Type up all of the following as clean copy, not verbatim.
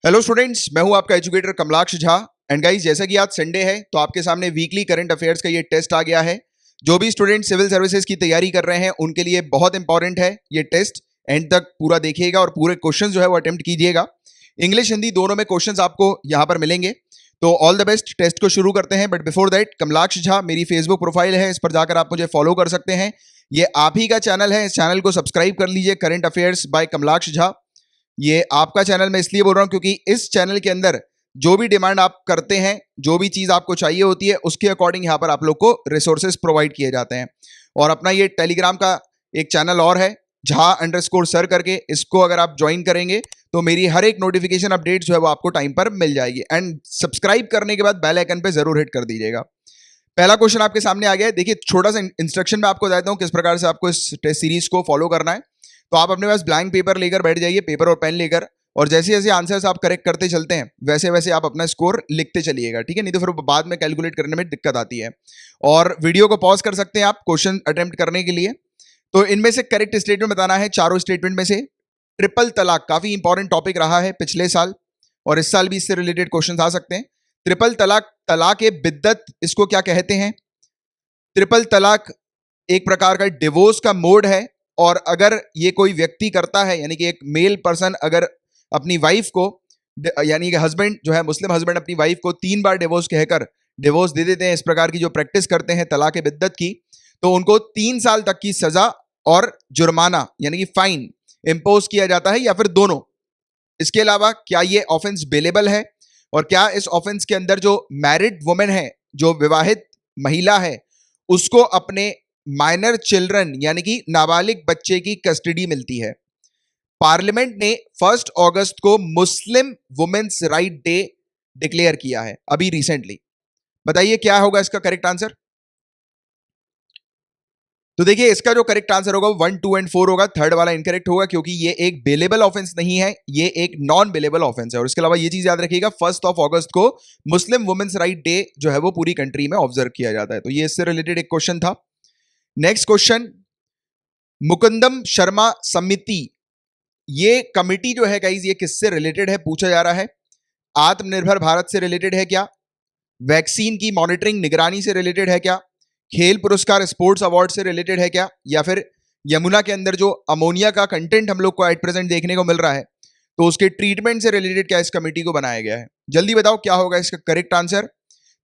Hello students, मैं हूं आपका educator Kamalaksha Jha. And guys, जैसा कि आज संडे है तो आपके सामने वीकली करंट अफेयर्स का ये टेस्ट आ गया है। जो भी स्टूडेंट सिविल सर्विसेज की तैयारी कर रहे हैं उनके लिए बहुत इंपॉर्टेंट है ये टेस्ट। एंड तक पूरा देखिएगा और पूरे क्वेश्चन जो है वो अटेम्प्ट कीजिएगा। इंग्लिश हिंदी दोनों में क्वेश्चन आपको यहाँ पर मिलेंगे। तो ऑल द बेस्ट, टेस्ट को शुरू करते हैं। But before that, Kamalaksha Jha मेरी फेसबुक प्रोफाइल है, इस पर जाकर आप मुझे फॉलो कर सकते हैं। ये आप ही का चैनल है, इस चैनल को सब्सक्राइब कर लीजिए, current affairs by Kamalaksh Jha. ये आपका चैनल मैं इसलिए बोल रहा हूं क्योंकि इस चैनल के अंदर जो भी डिमांड आप करते हैं, जो भी चीज आपको चाहिए होती है, उसके अकॉर्डिंग यहां पर आप लोग को रिसोर्सेज प्रोवाइड किए जाते हैं। और अपना ये टेलीग्राम का एक चैनल और है, झा_सर करके, इसको अगर आप ज्वाइन करेंगे तो मेरी हर एक नोटिफिकेशन अपडेट जो है वो आपको टाइम पर मिल जाएगी। एंड सब्सक्राइब करने के बाद बेल आइकन पे जरूर हिट कर दीजिएगा। पहला क्वेश्चन आपके सामने आ गया है। देखिए, छोटा सा इंस्ट्रक्शन मैं आपको देता हूं किस प्रकार से आपको इस टेस्ट सीरीज को फॉलो करना है। तो आप अपने पास ब्लैंक पेपर लेकर बैठ जाइए, पेपर और पेन लेकर, और जैसे जैसे आंसर्स आप करेक्ट करते चलते हैं वैसे वैसे आप अपना स्कोर लिखते चलिएगा, ठीक है? नहीं तो फिर बाद में कैलकुलेट करने में दिक्कत आती है। और वीडियो को पॉज कर सकते हैं आप क्वेश्चन अटेम्प्ट करने के लिए। तो इनमें से करेक्ट स्टेटमेंट बताना है। चारों स्टेटमेंट में से ट्रिपल तलाक काफी इंपॉर्टेंट टॉपिक रहा है पिछले साल, और इस साल भी इससे रिलेटेड क्वेश्चन आ सकते हैं। ट्रिपल तलाक, तलाक ए बिद्दत इसको क्या कहते हैं? ट्रिपल तलाक एक प्रकार का डिवोर्स का मोड है। और अगर ये कोई व्यक्ति करता है, यानी कि एक मेल पर्सन अगर अपनी वाइफ को, यानी कि हस्बैंड जो है, मुस्लिम हस्बैंड अपनी वाइफ को 3 बार डिवोर्स कहकर डिवोर्स दे देते हैं, इस प्रकार की जो प्रैक्टिस करते हैं तलाक बिद्दत की, तो उनको 3 साल तक की सजा और जुर्माना यानी कि फाइन इंपोज किया जाता है, या फिर दोनों। इसके अलावा क्या ये ऑफेंस बेलेबल है? और क्या इस ऑफेंस के अंदर जो मैरिड वुमेन है, जो विवाहित महिला है, उसको अपने माइनर चिल्ड्रन यानी कि नाबालिग बच्चे की कस्टडी मिलती है? पार्लियामेंट ने 1 अगस्त को मुस्लिम वुमेन्स राइट डे डिक्लेयर किया है अभी रिसेंटली। बताइए क्या होगा इसका करेक्ट आंसर? तो देखिए, इसका जो करेक्ट आंसर होगा 1, 2 एंड 4 होगा। थर्ड वाला इनकरेक्ट होगा क्योंकि ये एक बेलेबल ऑफेंस नहीं है, ये एक नॉन बेलेबल ऑफेंस है। और इसके अलावा ये चीज याद रखिएगा, 1 अगस्त को मुस्लिम वुमेन्स राइट डे जो है वो पूरी कंट्री में ऑब्जर्व किया जाता है। तो ये इससे रिलेटेड एक क्वेश्चन था। नेक्स्ट क्वेश्चन, मुकुंदम शर्मा समिति, ये कमिटी जो है गाइज, ये किससे रिलेटेड है पूछा जा रहा है? आत्मनिर्भर भारत से रिलेटेड है क्या? वैक्सीन की मॉनिटरिंग निगरानी से रिलेटेड है क्या? खेल पुरस्कार स्पोर्ट्स अवार्ड से रिलेटेड है क्या? या फिर यमुना के अंदर जो अमोनिया का कंटेंट हम लोग को एट प्रेजेंट देखने को मिल रहा है, तो उसके ट्रीटमेंट से रिलेटेड क्या इस कमेटी को बनाया गया है? जल्दी बताओ क्या होगा इसका correct answer.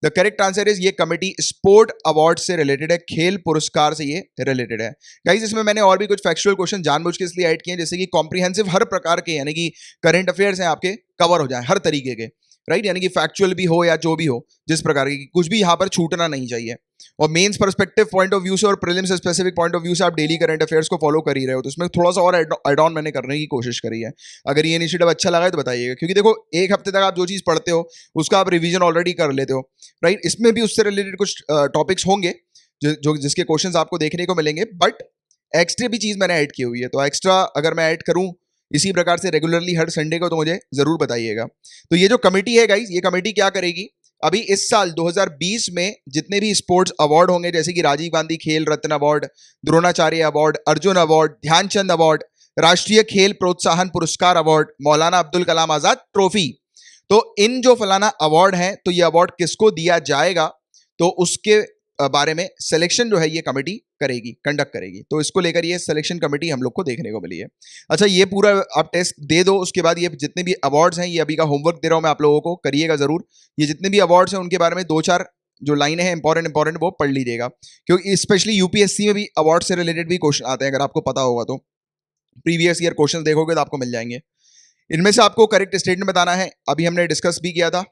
The correct answer is, ये कमेटी स्पोर्ट अवार्ड से रिलेटेड है, खेल पुरस्कार से ये रिलेटेड है। गाइस, इसमें मैंने और भी कुछ फैक्चुअल क्वेश्चन जानबूझ के इसलिए ऐड किए हैं, जैसे कि कॉम्प्रिहेंसिव हर प्रकार के, यानी कि करंट अफेयर्स हैं आपके, कवर हो जाए हर तरीके के, राइट? यानी कि फैक्चुअल भी हो या जो भी हो, जिस प्रकार की कुछ भी यहां पर छूटना नहीं चाहिए। और mains perspective point of view से और prelims specific point of view से आप डेली करंट अफेयर्स को फॉलो कर ही रहे हो, तो इसमें थोड़ा सा और एड ऑन मैंने करने की कोशिश करी है। अगर ये इनिशिएटिव अच्छा लगा है तो बताइएगा, क्योंकि देखो, एक हफ्ते तक आप जो चीज पढ़ते हो उसका आप रिवीजन ऑलरेडी कर लेते हो, राइट? इसमें भी उससे रिलेटेड कुछ टॉपिक्स होंगे जो जिसके क्वेश्चंस आपको देखने को मिलेंगे, बट एक्स्ट्रा भी चीज मैंने ऐड की हुई है। तो एक्स्ट्रा अगर मैं ऐड करूं इसी प्रकार से रेगुलरली हर संडे को, तो मुझे जरूर बताइएगा। तो ये जो कमेटी है गाइस, ये कमेटी क्या करेगी? अभी इस साल 2020 में जितने भी स्पोर्ट्स अवार्ड होंगे, जैसे कि Rajiv Gandhi Khel Ratna award, Dronacharya award, Arjun award, Dhyanchand award, Rashtriya Khel प्रोत्साहन पुरस्कार अवार्ड, मौलाना अब्दुल कलाम आजाद ट्रॉफी, तो इन जो फलाना अवार्ड हैं, तो ये अवार्ड किसको दिया जाएगा, तो उसके बारे में सिलेक्शन जो है ये कमेटी करेगी, कंडक्ट करेगी। तो इसको लेकर ये सिलेक्शन कमेटी हम लोग को देखने को मिली है। अच्छा, ये पूरा आप टेस्ट दे दो, उसके बाद ये जितने भी अवार्ड्स हैं, ये अभी का होमवर्क दे रहा हूं मैं आप लोगों को, करिएगा जरूर। ये जितने भी अवार्ड्स हैं उनके बारे में 2-4 जो लाइनें हैं इंपॉर्टेंट वो पढ़ लीजिएगा, क्योंकि स्पेशली यूपीएससी में भी अवार्ड से रिलेटेड भी क्वेश्चन आते हैं। अगर आपको पता होगा तो प्रीवियस ईयर क्वेश्चन देखोगे तो आपको मिल जाएंगे। इनमें से आपको करेक्ट स्टेटमेंट बताना है। अभी हमने डिस्कस भी किया था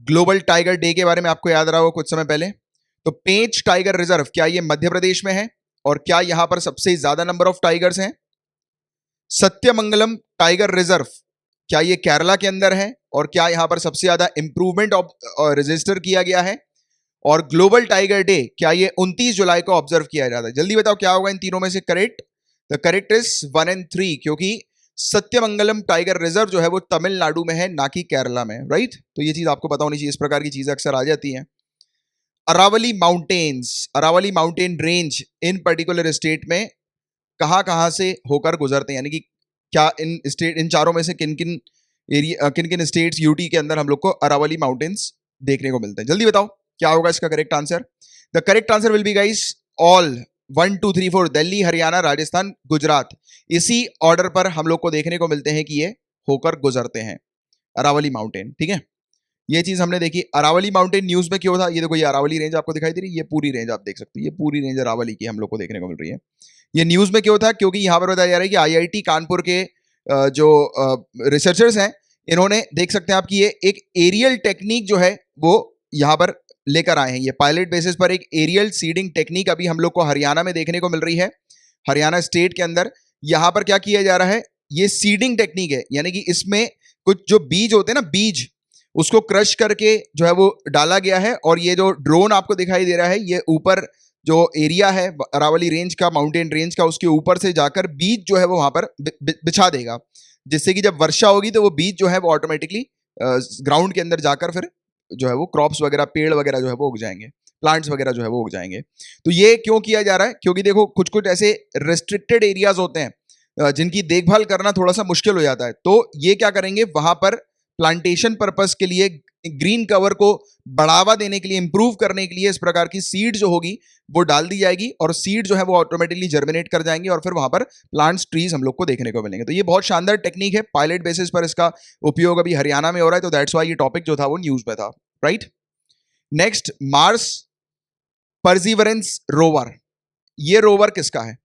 ग्लोबल टाइगर डे के बारे में, आपको याद रहा होगा कुछ समय पहले। तो पेंच टाइगर रिजर्व, क्या ये मध्य प्रदेश में है? और क्या यहां पर सबसे ज्यादा नंबर ऑफ टाइगर्स हैं? सत्यमंगलम टाइगर रिजर्व, क्या ये केरला के अंदर है? और क्या यहां पर सबसे ज्यादा इंप्रूवमेंट रजिस्टर किया गया है? और ग्लोबल टाइगर डे, क्या ये 29 जुलाई को ऑब्जर्व किया जाता है? जल्दी बताओ क्या होगा इन तीनों में से करेक्ट। द करेक्ट इज 1 और 3, क्योंकि सत्यमंगलम टाइगर रिजर्व जो है वो तमिलनाडु में है, ना कि केरला में, राइट? तो ये चीज आपको पता होनी चाहिए, इस प्रकार की चीजें अक्सर आ जाती हैं। Aravalli mountains, Aravalli mountain range इन पर्टिकुलर स्टेट में कहां कहां से होकर गुजरते हैं, यानी कि क्या इन स्टेट, इन चारों में से किन किन एरिया, किन किन स्टेट्स यूटी के अंदर हम लोग को अरावली माउंटेन्स देखने को मिलते हैं? जल्दी बताओ क्या होगा इसका correct answer. The correct answer will be guys all 1 2 3 4 Delhi, Haryana, Rajasthan, Gujarat. इसी ऑर्डर पर हम लोग को देखने को मिलते हैं कि ये होकर गुजरते हैं अरावली माउंटेन। ठीक है, ये चीज हमने देखी। अरावली माउंटेन न्यूज में क्यों था? ये देखो, ये अरावली रेंज आपको दिखाई दे रही है, ये पूरी रेंज आप देख सकते हो, ये पूरी रेंज अरावली की हम लोग को देखने को मिल रही है। ये न्यूज में क्यों था? क्योंकि यहाँ पर बताया जा रहा है कि आईआईटी कानपुर के जो रिसर्चर्स हैं, इन्होंने देख सकते हैं आप कि ये एक एरियल टेक्निक जो है वो यहाँ पर लेकर आए हैं। ये पायलट बेसिस पर एक एरियल सीडिंग टेक्निक अभी हम लोग को हरियाणा में देखने को मिल रही है। हरियाणा स्टेट के अंदर यहाँ पर क्या किया जा रहा है? ये सीडिंग टेक्निक है, यानी कि इसमें कुछ जो बीज होते हैं ना, बीज, उसको क्रश करके जो है वो डाला गया है। और ये जो ड्रोन आपको दिखाई दे रहा है, ये ऊपर जो एरिया है अरावली रेंज का, माउंटेन रेंज का, उसके ऊपर से जाकर बीज जो है वो वहां पर बिछा देगा, जिससे कि जब वर्षा होगी तो वो बीज जो है वो ऑटोमेटिकली ग्राउंड के अंदर जाकर फिर जो है वो क्रॉप्स वगैरह, पेड़ वगैरह जो है वो उग जाएंगे, प्लांट्स वगैरह जो है वो उग जाएंगे। तो ये क्यों किया जा रहा है? क्योंकि देखो, कुछ कुछ ऐसे रेस्ट्रिक्टेड एरियाज होते हैं जिनकी देखभाल करना थोड़ा सा मुश्किल हो जाता है। तो ये क्या करेंगे, वहां पर प्लांटेशन पर्पस के लिए, ग्रीन कवर को बढ़ावा देने के लिए, इंप्रूव करने के लिए इस प्रकार की सीड जो होगी वो डाल दी जाएगी, और सीड जो है वो ऑटोमेटिकली जर्मिनेट कर जाएंगे, और फिर वहां पर प्लांट्स, ट्रीज हम लोग को देखने को मिलेंगे। तो ये बहुत शानदार टेक्निक है, पायलट बेसिस पर इसका उपयोग अभी हरियाणा में हो रहा है। तो दैट्स व्हाई ये टॉपिक जो था वो न्यूज में था, right. Next, Mars perseverance rover. ये रोवर किसका है?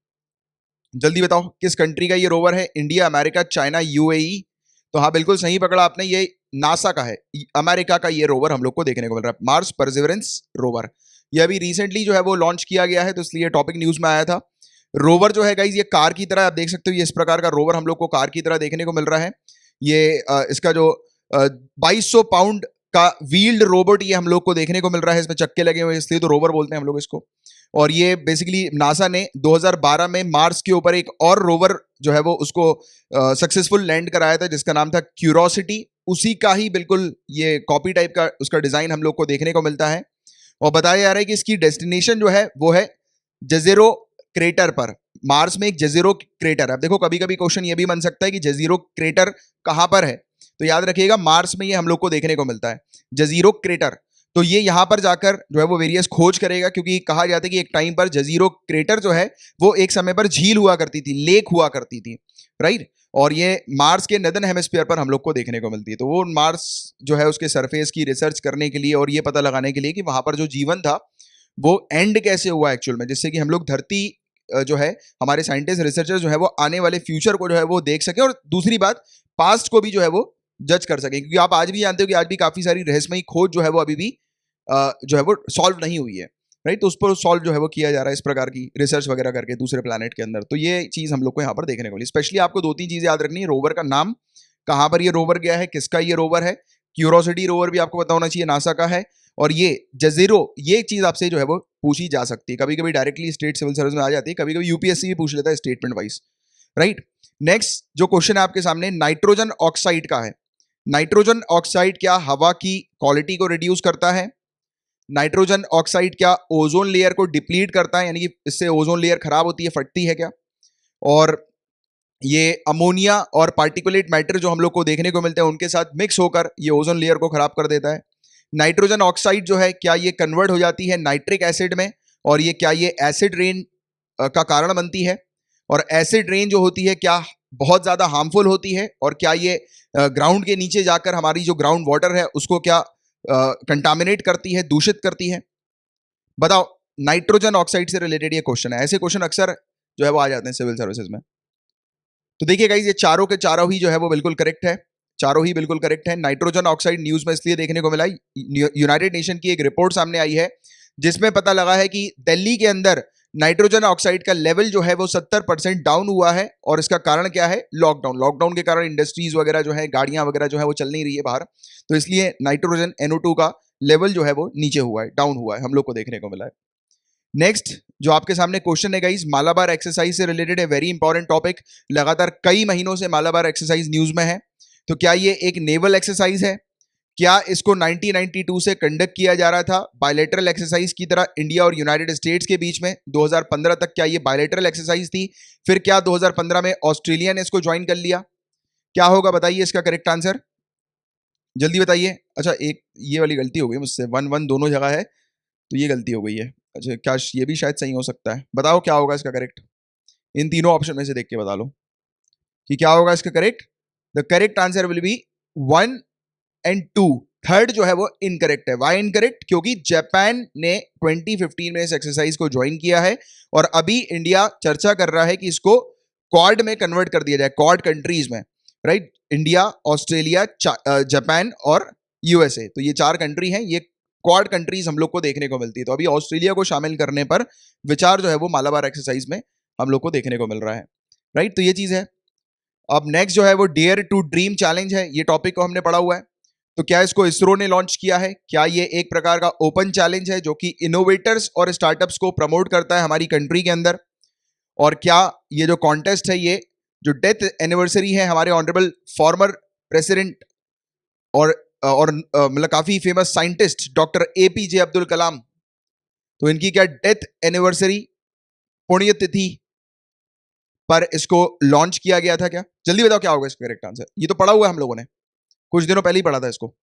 जल्दी बताओ, किस कंट्री का ये रोवर है? India, America, China, UAE? तो हाँ, बिल्कुल सही पकड़ा आपने, ये नासा का है, अमेरिका का ये रोवर हम लोग को देखने को मिल रहा है, मार्स परसिवरेंस रोवर। ये अभी रिसेंटली जो है वो लॉन्च किया गया है, तो इसलिए टॉपिक न्यूज में आया था। रोवर जो है गाइस, ये कार की तरह आप देख सकते हो, ये इस प्रकार का रोवर हम लोग को कार की तरह देखने को मिल रहा है। ये इसका जो 2200 पाउंड का व्हील्ड रोबोट ये हम लोग को देखने को मिल रहा है। इसमें चक्के लगे हुए, इसलिए तो रोवर बोलते हैं हम लोग इसको। और ये बेसिकली नासा ने 2012 में मार्स के ऊपर एक और रोवर जो है वो उसको सक्सेसफुल लैंड कराया था, जिसका नाम था क्यूरोसिटी। उसी का ही बिल्कुल ये कॉपी टाइप का उसका डिजाइन हम लोग को देखने को मिलता है। और बताया जा रहा है कि इसकी डेस्टिनेशन जो है वो है जजीरो क्रेटर पर। मार्स में एक जजीरो क्रेटर है। अब देखो, कभी कभी क्वेश्चन ये भी बन सकता है कि जजीरो क्रेटर कहां पर है, तो याद रखिएगा मार्स में ये हम लोग को देखने को मिलता है, जजीरो क्रेटर। तो ये यहां पर जाकर जो है वो वेरियस खोज करेगा, क्योंकि कहा जाता है कि एक टाइम पर जजीरो क्रेटर जो है वो एक समय पर झील हुआ करती थी, लेक हुआ करती थी, राइट। और ये मार्स के नदन हेमिस्फीयर पर हम लोग को देखने को मिलती है। तो वो मार्स जो है उसके सरफेस की रिसर्च करने के लिए और ये पता लगाने के लिए कि वहां पर जो जीवन था वो एंड कैसे हुआ एक्चुअल में, जिससे कि हम लोग धरती जो है, हमारे साइंटिस्ट, रिसर्चर्स जो है वो आने वाले फ्यूचर को जो है वो देख सके, और दूसरी बात, पास्ट को भी जो है वो जज कर सके। क्योंकि आप आज भी जानते हो कि आज भी काफी सारी रहस्यमयी खोज जो है वो अभी भी जो है वो सॉल्व नहीं हुई है, राइट। तो उस पर सॉल्व जो है वो किया जा रहा है इस प्रकार की रिसर्च वगैरह करके दूसरे प्लैनेट के अंदर। तो ये चीज हम लोग को यहाँ पर देखने को मिली। स्पेशली आपको 2-3 चीजें याद रखनी है। रोवर का नाम, कहाँ पर ये रोवर गया है, किसका ये रोवर है। क्यूरोसिटी रोवर भी आपको पता होना चाहिए, नासा का है। और ये जजीरो, ये चीज आपसे जो है वो पूछी जा सकती है, कभी कभी डायरेक्टली स्टेट सिविल सर्विस में आ जाती है, कभी कभी यूपीएससी भी पूछ लेता है स्टेटमेंट वाइज, राइट। नेक्स्ट जो क्वेश्चन है आपके सामने, नाइट्रोजन ऑक्साइड का है। नाइट्रोजन ऑक्साइड क्या हवा की क्वालिटी को रिड्यूस करता है? नाइट्रोजन ऑक्साइड क्या ओजोन लेयर को डिप्लीट करता है, यानी कि इससे ओजोन लेयर खराब होती है, फटती है क्या? और ये अमोनिया और पार्टिकुलेट मैटर जो हम लोग को देखने को मिलते हैं उनके साथ मिक्स होकर ये ओजोन लेयर को खराब कर देता है। नाइट्रोजन ऑक्साइड जो है, क्या ये कन्वर्ट हो जाती है नाइट्रिक एसिड में, और ये क्या ये एसिड रेन का कारण बनती है? और एसिड रेन जो होती है क्या बहुत ज्यादा हार्मफुल होती है? और क्या ये ग्राउंड के नीचे जाकर हमारी जो ग्राउंड वाटर है उसको क्या कंटामिनेट करती है, दूषित करती है? बताओ, नाइट्रोजन ऑक्साइड से रिलेटेड ये क्वेश्चन है। ऐसे क्वेश्चन अक्सर जो है वो आ जाते हैं सिविल सर्विसेज में। तो देखिए गाइस, ये चारों के चारों ही जो है वो बिल्कुल करेक्ट है, चारों ही बिल्कुल करेक्ट है। नाइट्रोजन ऑक्साइड न्यूज में इसलिए देखने को मिला, यूनाइटेड नेशन की एक रिपोर्ट सामने आई है जिसमें पता लगा है कि दिल्ली के अंदर नाइट्रोजन ऑक्साइड का लेवल जो है वो 70% डाउन हुआ है। और इसका कारण क्या है? लॉकडाउन। लॉकडाउन के कारण इंडस्ट्रीज वगैरह जो है, गाड़ियां वगैरह जो है वो चल नहीं रही है बाहर, तो इसलिए नाइट्रोजन NO2 का लेवल जो है वो नीचे हुआ है, डाउन हुआ है, हम लोग को देखने को मिला है। नेक्स्ट जो आपके सामने क्वेश्चन है गाइस, मालाबार एक्सरसाइज से रिलेटेड है, वेरी इंपॉर्टेंट टॉपिक। लगातार कई महीनों से मालाबार एक्सरसाइज न्यूज में है। तो क्या ये एक नेवल एक्सरसाइज है? क्या इसको 1992 से कंडक्ट किया जा रहा था बायलैटरल एक्सरसाइज की तरह इंडिया और यूनाइटेड स्टेट्स के बीच में? 2015 तक क्या ये बायलैटरल एक्सरसाइज थी? फिर क्या 2015 में ऑस्ट्रेलिया ने इसको ज्वाइन कर लिया? क्या होगा बताइए इसका करेक्ट आंसर। जल्दी बताइए। अच्छा, एक ये वाली गलती हो गई मुझसे, 1 1 दोनों जगह है, तो ये गलती हो गई है। अच्छा, क्या ये भी शायद सही हो सकता है? बताओ क्या होगा इसका करेक्ट। इन तीनों ऑप्शन में से देख के बता लो कि क्या होगा इसका correct. The correct answer will be 1 और 2। थर्ड जो है वो इनकरेक्ट है। Y incorrect? क्योंकि जापान ने 2015 में इस एक्सरसाइज को ज्वाइन किया है और अभी इंडिया चर्चा कर रहा है कि इसको क्वाड में कन्वर्ट कर दिया जाए, क्वाड कंट्रीज में, राइट। इंडिया, ऑस्ट्रेलिया, जापान और यूएसए, तो ये 4 कंट्री हैं। ये क्वाड कंट्रीज हम लोग को देखने को मिलती है। तो अभी ऑस्ट्रेलिया को शामिल करने पर विचार जो है वो मालाबार एक्सरसाइज में हम लोग को देखने को मिल रहा है, राइट। तो ये चीज है। अब नेक्स्ट जो है वो डेयर टू ड्रीम चैलेंज है। ये टॉपिक को हमने पढ़ा हुआ है। तो क्या इसको इसरो ने लॉन्च किया है? क्या ये एक प्रकार का ओपन चैलेंज है जो कि इनोवेटर्स और स्टार्टअप्स को प्रमोट करता है हमारी कंट्री के अंदर? और क्या ये जो कॉन्टेस्ट है, ये जो डेथ एनिवर्सरी है हमारे ऑनरेबल फॉर्मर प्रेसिडेंट और मतलब काफी famous scientist doctor APJ Abdul Kalam, तो इनकी क्या डेथ एनिवर्सरी, पुण्यतिथि पर इसको लॉन्च किया गया था क्या? जल्दी बताओ क्या होगा इसका करेक्ट आंसर। ये तो पढ़ा हुआ है हम लोगों ने, कुछ दिनों पहले ही पढ़ा था इसको।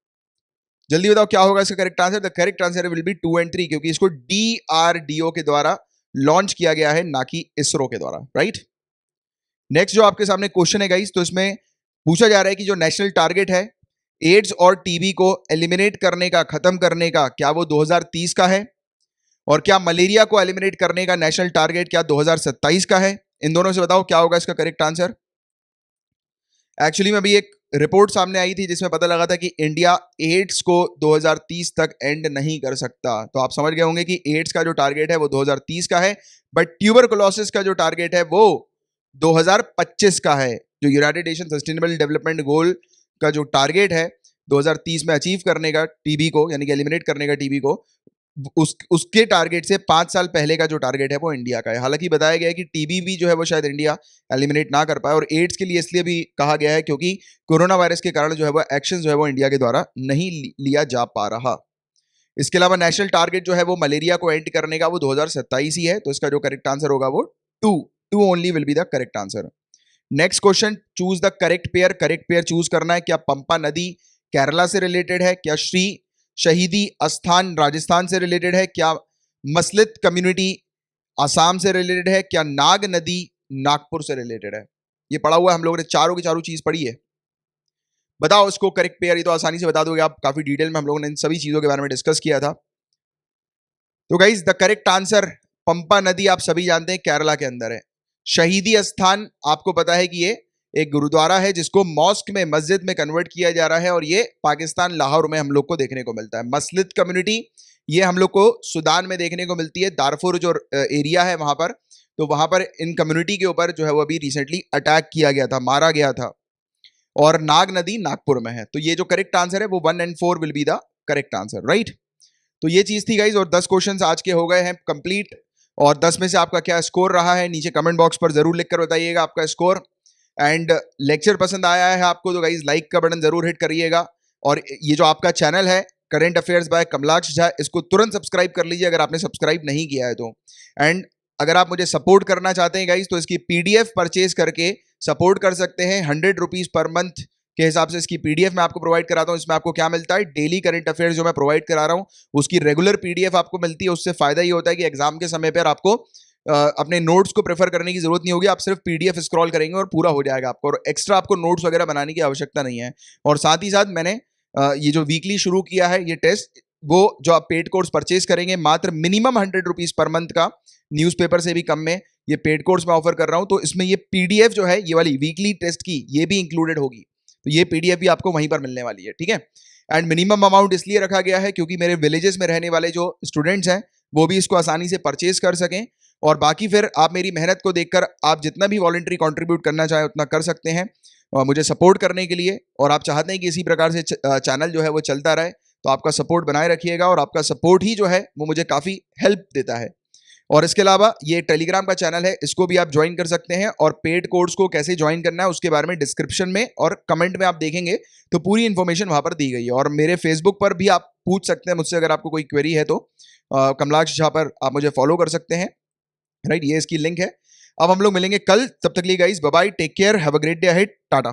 जल्दी बताओ क्या होगा इसका correct answer. The correct answer will be 2 और 3, क्योंकि इसको DRDO के द्वारा लॉन्च किया गया है, ना कि इसरो के द्वारा, राइट। नेक्स्ट जो आपके सामने क्वेश्चन है गाइस, तो इसमें पूछा जा रहा है कि जो नेशनल टारगेट है एड्स और टीबी को एलिमिनेट करने का, खत्म करने का, क्या वो 2030 का है? और क्या मलेरिया को एलिमिनेट करने का नेशनल टारगेट क्या 2027 का है? इन दोनों से बताओ क्या होगा इसका करेक्ट आंसर। एक्चुअली में अभी एक रिपोर्ट सामने आई थी जिसमें पता लगा था कि इंडिया एड्स को 2030 तक एंड नहीं कर सकता। तो आप समझ गए होंगे कि एड्स का जो टारगेट है वो 2030 का है, बट ट्यूबरकुलोसिस का जो टारगेट है वो 2025 का है। जो United nation sustainable development goal का जो टारगेट है 2030 में अचीव करने का टीबी को, यानी कि एलिमिनेट करने का टीबी को, उसके टारगेट से 5 साल पहले का जो टारगेट है वो इंडिया का है। हालांकि बताया गया है कि टीबी भी जो है वो शायद इंडिया एलिमिनेट ना कर पाए, और एड्स के लिए इसलिए भी कहा गया है क्योंकि कोरोना वायरस के कारण जो है वो एक्शन जो है वो इंडिया के द्वारा नहीं लिया जा पा रहा। इसके अलावा नेशनल टारगेट जो है वो मलेरिया को एंड करने का वो 2027 ही है। तो इसका जो करेक्ट आंसर होगा वो 2 only will be the correct answer. Next question, choose the correct pair. Correct pair choose करना है। क्या पंपा नदी केरला से रिलेटेड है? क्या श्री शहीदी अस्थान राजस्थान से रिलेटेड है? क्या मसलित कम्युनिटी आसाम से रिलेटेड है? क्या नाग नदी नागपुर से रिलेटेड है? ये पढ़ा हुआ है हम लोगों ने, चारों की चारों चीज पढ़ी है। बताओ इसको करेक्ट पेयर। ये तो आसानी से बता दोगे आप, काफी डिटेल में हम लोगों ने इन सभी चीजों के बारे में डिस्कस किया था। तो गाइज द करेक्ट आंसर, पंपा नदी आप सभी जानते हैं केरला के अंदर है। शहीदी स्थान आपको पता है कि ये एक गुरुद्वारा है जिसको मॉस्क में, मस्जिद में कन्वर्ट किया जा रहा है, और ये पाकिस्तान लाहौर में हम लोग को देखने को मिलता है। मसलित कम्युनिटी ये हम लोग को सुदान में देखने को मिलती है, दारफुर जो एरिया है वहां पर। तो वहां पर इन कम्युनिटी के ऊपर जो है वो अभी रिसेंटली अटैक किया गया था, मारा गया था। और नाग नदी नागपुर में है। तो ये जो करेक्ट आंसर है वो 1 और 4 will be the correct answer, right. तो ये चीज थी गाइज, और 10 क्वेश्चंस आज के हो गए हैं कंप्लीट। और 10 में से आपका क्या स्कोर रहा है नीचे कमेंट बॉक्स पर जरूर लिखकर बताइएगा आपका स्कोर। एंड लेक्चर पसंद आया है आपको तो गाइज लाइक का बटन जरूर हिट करिएगा। और ये जो आपका चैनल है current affairs by Kamalaksh Jha, इसको तुरंत सब्सक्राइब कर लीजिए अगर आपने सब्सक्राइब नहीं किया है तो। एंड अगर आप मुझे सपोर्ट करना चाहते हैं गाइज तो इसकी PDF परचेज करके सपोर्ट कर सकते हैं। 100 रुपीज पर मंथ के हिसाब से इसकी PDF मैं आपको प्रोवाइड कराता हूं। इसमें आपको क्या मिलता है, डेली करंट अफेयर्स जो मैं प्रोवाइड करा रहा हूं उसकी रेगुलर PDF आपको मिलती है। उससे फायदा ये होता है कि एग्जाम के समय पर आपको अपने नोट्स को प्रेफर करने की जरूरत नहीं होगी। आप सिर्फ PDF स्क्रॉल करेंगे और पूरा हो जाएगा आपको, और एक्स्ट्रा आपको नोट्स वगैरह बनाने की आवश्यकता नहीं है। और साथ ही साथ मैंने ये जो वीकली शुरू किया है ये टेस्ट, वो जो आप पेड कोर्स परचेज करेंगे मात्र मिनिमम 100 रुपीज पर मंथ का, न्यूज़पेपर से भी कम में ये पेड कोर्स मैं ऑफर कर रहा हूं। तो इसमें ये PDF जो है ये वाली वीकली टेस्ट की ये भी इंक्लूडेड होगी। तो ये PDF भी आपको वहीं पर मिलने वाली है, ठीक है। एंड मिनिमम अमाउंट इसलिए रखा गया है क्योंकि मेरे विलेजेस में रहने वाले जो स्टूडेंट्स हैं वो भी इसको आसानी से परचेज कर सकें। और बाकी फिर आप मेरी मेहनत को देखकर आप जितना भी वॉलंटरी कंट्रीब्यूट करना चाहें उतना कर सकते हैं मुझे सपोर्ट करने के लिए। और आप चाहते हैं कि इसी प्रकार से चैनल जो है वो चलता रहे, तो आपका सपोर्ट बनाए रखिएगा, और आपका सपोर्ट ही जो है वो मुझे काफ़ी हेल्प देता है। और इसके अलावा ये टेलीग्राम का चैनल है, इसको भी आप ज्वाइन कर सकते हैं। और पेड कोर्स को कैसे ज्वाइन करना है उसके बारे में डिस्क्रिप्शन में और कमेंट में आप देखेंगे तो पूरी इन्फॉर्मेशन वहाँ पर दी गई है। और मेरे फेसबुक पर भी आप पूछ सकते हैं मुझसे, अगर आपको कोई क्वेरी है तो कमलाक्ष झा पर आप मुझे फॉलो कर सकते हैं, राइट। ये इसकी लिंक है। अब हम लोग मिलेंगे कल, तब तक लिए guys bye bye, take care, have a great day ahead, Tata.